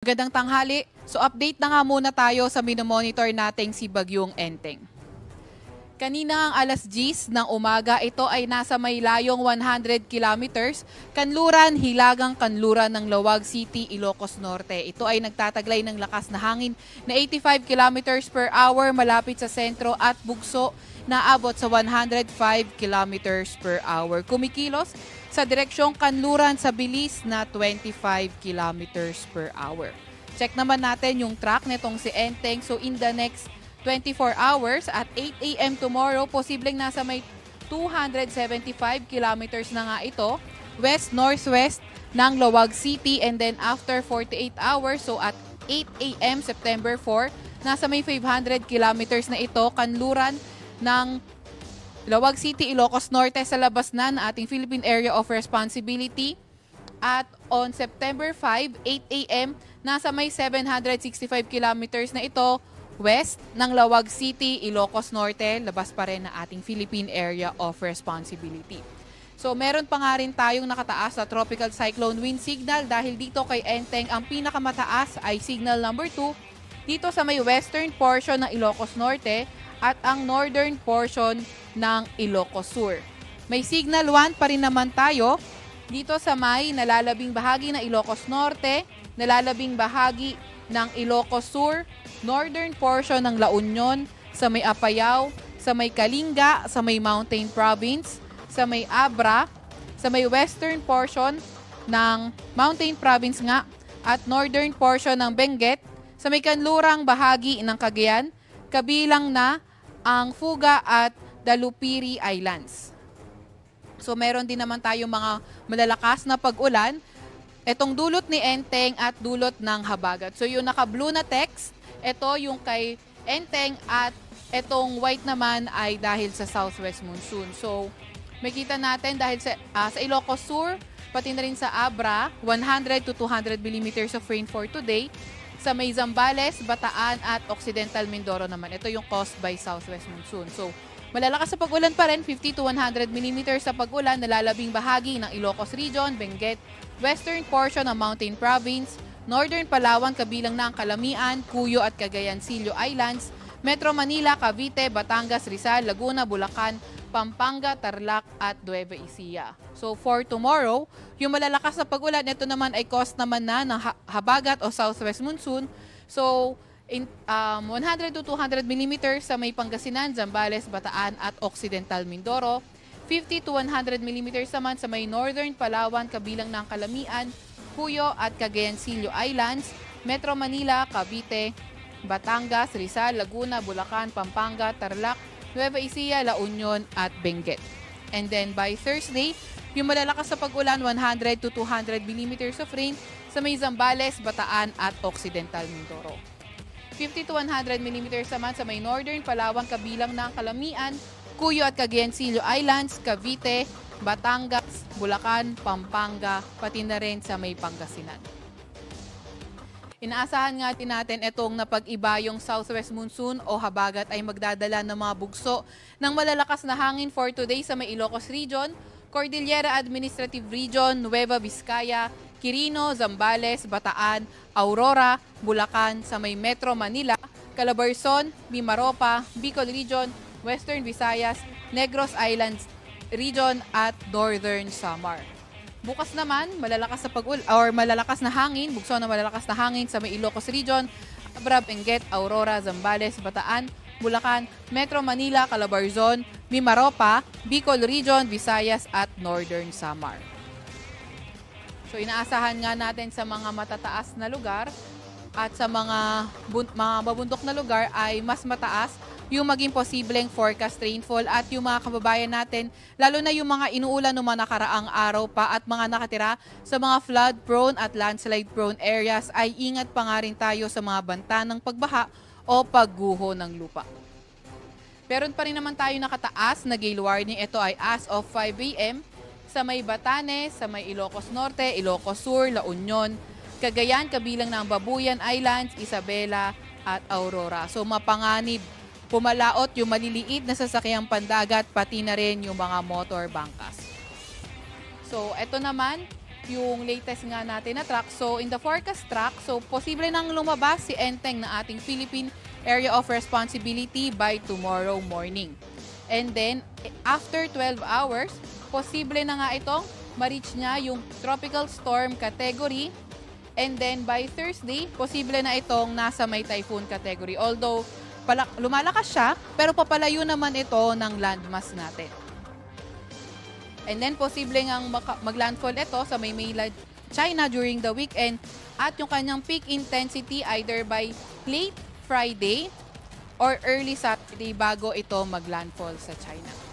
Magandang tanghali. So update na nga muna tayo sa minomonitor nating si Bagyong Enteng. Kanina ang alas 10 ng umaga, ito ay nasa may layong 100 kilometers, kanluran, hilagang kanluran ng Lawag City, Ilocos Norte. Ito ay nagtataglay ng lakas na hangin na 85 kilometers per hour malapit sa sentro at bugso na abot sa 105 kilometers per hour. Kumikilos sa direksyong kanluran sa bilis na 25 kilometers per hour. Check naman natin yung track nitong si Enteng. So in the next 24 hours at 8 a.m. tomorrow, posibleng nasa may 275 kilometers na nga ito, west-northwest ng Lawag City, and then after 48 hours, so at 8 a.m. September 4, nasa may 500 kilometers na ito, kanluran ng Lawag City, Ilocos Norte sa labas na ng ating Philippine Area of Responsibility. At on September 5, 8 a.m., nasa may 765 kilometers na ito, west ng Lawag City, Ilocos Norte, labas pa rin na ating Philippine Area of Responsibility. So meron pa nga rin tayong nakataas na tropical cyclone wind signal dahil dito kay Enteng ang pinakamataas ay signal number 2 dito sa may western portion ng Ilocos Norte at ang northern portion ng Ilocos Sur. May signal 1 pa rin naman tayo dito sa may nalalabing bahagi ng Ilocos Norte, nalalabing bahagi ng Ilocos Sur, northern portion ng La Union, sa may Apayao, sa may Kalinga, sa may Mountain Province, sa may Abra, sa may western portion ng Mountain Province nga, at northern portion ng Benguet, sa may kanlurang bahagi ng Cagayan, kabilang na ang Fuga at Dalupiri Islands. So meron din naman tayong mga malalakas na pag-ulan, itong dulot ni Enteng at dulot ng habagat. So yung naka-blue na text, ito yung kay Enteng at itong white naman ay dahil sa southwest monsoon. So makita natin dahil sa Ilocos Sur, pati na rin sa Abra, 100 to 200 millimeters of rain for today. Sa may Zambales, Bataan at Occidental Mindoro naman, ito yung caused by southwest monsoon. So malalakas sa pag-ulan pa rin, 50 to 100 millimeters sa pag-ulan, nalalabing bahagi ng Ilocos Region, Benguet, western portion ng Mountain Province, northern Palawan kabilang na ang Calamian, Cuyo at Cagayan Silio Islands, Metro Manila, Cavite, Batangas, Rizal, Laguna, Bulacan, Pampanga, Tarlac at Nueva Ecija. So for tomorrow, yung malalakas na pag-ulan, ito naman ay cause naman na ng habagat o southwest monsoon. So in 100 to 200 millimeters sa may Pangasinan, Zambales, Bataan at Occidental Mindoro. 50 to 100 millimeters naman sa may northern Palawan kabilang ng Calamian, Cuyo at Cagayan Silio Islands, Metro Manila, Cavite, Batangas, Rizal, Laguna, Bulacan, Pampanga, Tarlac, Nueva Ecija, La Union at Benguet. And then by Thursday, yung malalakas sa pag-ulan, 100 to 200 millimeters of rain sa may Zambales, Bataan at Occidental Mindoro. 50 to 100 millimeters naman sa may northern Palawan kabilang ng Calamian, Cuyo at Cagayan Silio Islands, Cavite, Batangas, Bulacan, Pampanga, pati na rin sa may Pangasinan. Inaasahan nga din natin itong napag-iba yung southwest monsoon o habagat ay magdadala ng mga bugso ng malalakas na hangin for today sa may Ilocos Region, Cordillera Administrative Region, Nueva Vizcaya, Quirino, Zambales, Bataan, Aurora, Bulacan, sa may Metro Manila, Calabarzon, Mimaropa, Bicol Region, Western Visayas, Negros Islands Region at Northern Samar. Bukas naman, malalakas na hangin, bugso na malalakas na hangin sa may Ilocos Region, Abra, Benguet, Aurora, Zambales, Bataan, Bulacan, Metro Manila, Calabarzon, Mimaropa, Bicol Region, Visayas at Northern Samar. So inaasahan nga natin sa mga matataas na lugar at sa mga mabundok na lugar ay mas mataas yung maging posibleng forecast rainfall at yung mga kababayan natin, lalo na yung mga inuulan ng mga nakaraang araw pa at mga nakatira sa mga flood-prone at landslide-prone areas ay ingat pa nga rin tayo sa mga banta ng pagbaha o pagguho ng lupa. Meron pa rin naman tayo nakataas na gale warning. Ito ay as of 5 a.m. sa may Batanes, sa may Ilocos Norte, Ilocos Sur, La Union, Cagayan, kabilang ng Babuyan Islands, Isabela at Aurora. So mapanganib pumalaot yung maliliit na sasakyang pandagat, pati na rin yung mga motor bangkas. So, eto naman, yung latest nga natin na track. So in the forecast track, so posible nang lumabas si Enteng na ating Philippine Area of Responsibility by tomorrow morning. And then after 12 hours, posible na nga itong ma-reach niya yung tropical storm category. And then by Thursday, posible na itong nasa may typhoon category. Although lumalakas siya, pero papalayo naman ito ng landmass natin. And then, posible ngang maglandfall ito sa may mainland China during the weekend at yung kanyang peak intensity either by late Friday or early Saturday bago ito maglandfall sa China.